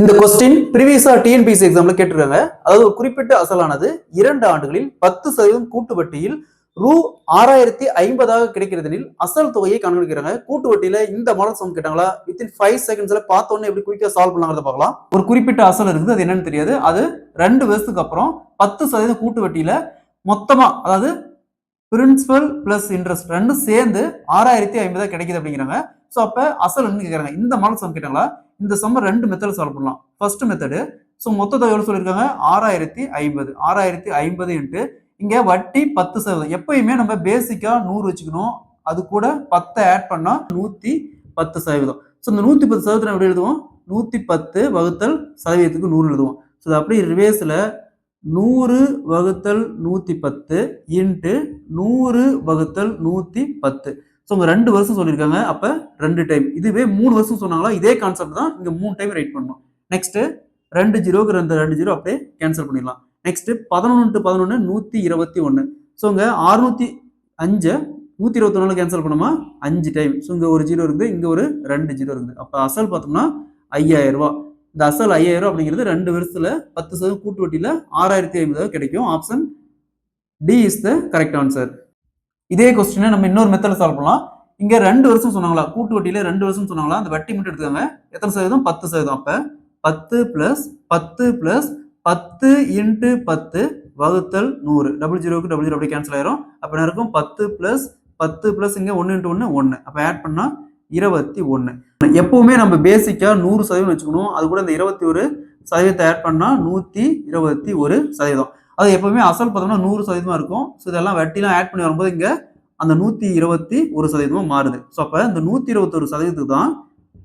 இந்த question ப்ரீவியஸா TNPSC எக்ஸாம்ல கேட்டிருக்காங்க. அதாவது ஒரு குறிப்பிட்ட அசலானது 2 ஆண்டுகளில் 10% கூட்டு வட்டியில் ரூ 6050 கிடைக்கிறதெனில் அசல் தொகையை கணக்கிடுறாங்க. கூட்டு வட்டியில இந்த மாடல் சம் கேட்டாங்களா? வித்தின் 5 செகண்ட்ஸ்ல பார்த்த உடனே எப்படி குயிக்கா சால்வ் பண்ணலாம்ன்றத பார்க்கலாம். ஒரு குறிப்பிட்ட அசல் இருக்குது, அது என்னன்னு தெரியாது. அது 2 வருஷத்துக்கு அப்புறம் 10% கூட்டு வட்டியில மொத்தமா, அதாவது பிரின்சிபல் பிளஸ் இன்ட்ரெஸ்ட் ரெண்டும் சேர்ந்து 6050 கிடைக்குது அப்படிங்கிறாங்க. ஸோ அப்ப அசல் என்ன கேட்கறாங்க? இந்த மாடல் சம் கேட்டாங்களா? இந்த சம்ம 2 மெத்தட் சால்வ் பண்ணலாம். ஃபர்ஸ்ட் மெத்தடு, ஸோ மொத்த தொகை எவ்வளவு சொல்லியிருக்காங்க? 6050. 6050 இன்ட்டு இங்க வட்டி 10%. எப்பயுமே நம்ம பேசிக்கா 100 வச்சுக்கணும். அது கூட 10 ஆட் பண்ணா 110%. ஸோ இந்த 110% எப்படி எழுதுவோம்? 110 வகுத்தல் சதவீதத்துக்கு 100 எழுதுவோம். ஸோ அப்படியே ரிவேர்ஸ்ல 100 வகுத்தல் 110 இன்ட்டு 100 வகுத்தல் 110. ஸோ உங்க 2 வருஷம் சொல்லியிருக்காங்க. அப்ப 2 டைம். இதுவே 3 வருஷம் சொன்னாங்களா? இதே கான்செப்ட் தான் இங்க 3 டைம் ரைட் பண்ணணும். நெக்ஸ்ட் 2 ஜீரோக்கு 2 ஜீரோ அப்படியே கேன்சல் பண்ணிடலாம். நெக்ஸ்ட் 11 × 11 121. ஸோ இங்க 605 121 கேன்சல் பண்ணுமா? 5 டைம். ஸோ இங்க ஒரு ஜீரோ இருக்குது, இங்க ஒரு 2 ஜீரோ இருக்குது. அப்ப அசல் பார்த்தோம்னா 5000 ரூபாய். இந்த அசல் 5000 அப்படிங்கிறது 2 வருஷத்துல 10% கூட்டு வட்டியில 6050 கிடைக்கும். Option D is the correct answer. இதே கொஸ்டினை நம்ம இன்னொரு மெத்தட்ல சால்வ் பண்ணலாம். இங்க 2 வருஷம் சொன்னாங்களா? கூட்டு வட்டியில 2 வருஷம் சொன்னாங்களா? அந்த வட்டி மட்டும் எடுத்துக்காங்க. எத்தனை சதவீதம்? 10%. அப்ப 10 பிளஸ் 10 பிளஸ் 10 இன்ட்டு 10 வகுத்தல் 100. டபுள் ஜீரோக்கு டபுள் ஜீரோ அப்படியே கேன்சல் ஆயிரும். அப்ப என்ன இருக்கும்? 10 பிளஸ் 10 பிளஸ் இங்க 1 இன்ட்டு 1 1. அப்ப ஆட் பண்ணா 21. எப்பவுமே நம்ம பேசிக்கா 100% வச்சுக்கணும். அது கூட இந்த 21% ஆட் பண்ணா 121%. அது எப்பவுமே அசல் பார்த்தோம்னா 100% இருக்கும். ஸோ இதெல்லாம் வட்டிலாம் ஆட் பண்ணி வரும்போது இங்க அந்த 121% மாறுது. ஸோ அப்ப இந்த 121% தான்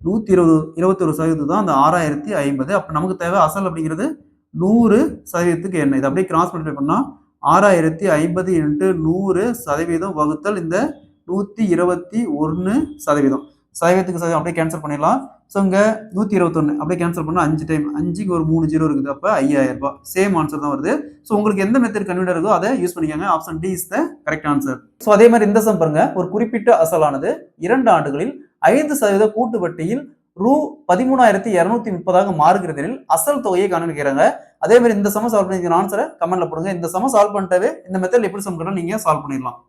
121% தான் அந்த 6050. அப்ப நமக்கு தேவை அசல் அப்படிங்கிறது 100% என்ன? இது அப்படியே கிராஸ் மல்டிப்ளை பண்ணா 6050 இன்ட்டு 100% வகுத்தல் இந்த 121%. சதவீதத்துக்கு சதவீதம் அப்படியே கேன்சல் பண்ணிடலாம். ஸோ இங்க 121 அப்படியே கேன்சல் பண்ணா 5 டைம். 5க்கு ஒரு 3 ஜீரோ இருக்குது. அப்ப 5000 ரூபாய். சேம் ஆன்சர் தான் வருது. ஸோ உங்களுக்கு எந்த மெத்தட் கன்வீனியன்ட் இருக்கோ அதை யூஸ் பண்ணிக்கோங்க. Option D is the correct answer. So அதே மாதிரி இந்த சம் பாருங்க. ஒரு குறிப்பிட்ட அசலானது 2 ஆண்டுகளில் 5% கூட்டு வட்டியில் ரூ 13230 மாறுகிறதில் அசல் தொகையை கணக்கிடுறாங்க. அதே மாதிரி இந்த சம சால்வ் பண்ணி ஆன்சரை கமெண்ட்ல போடுங்க. இந்த சம சால்வ் பண்ணிட்டாவே இந்த மெத்தட் எப்படி சம் நீங்க சால்வ் பண்ணிடலாம்.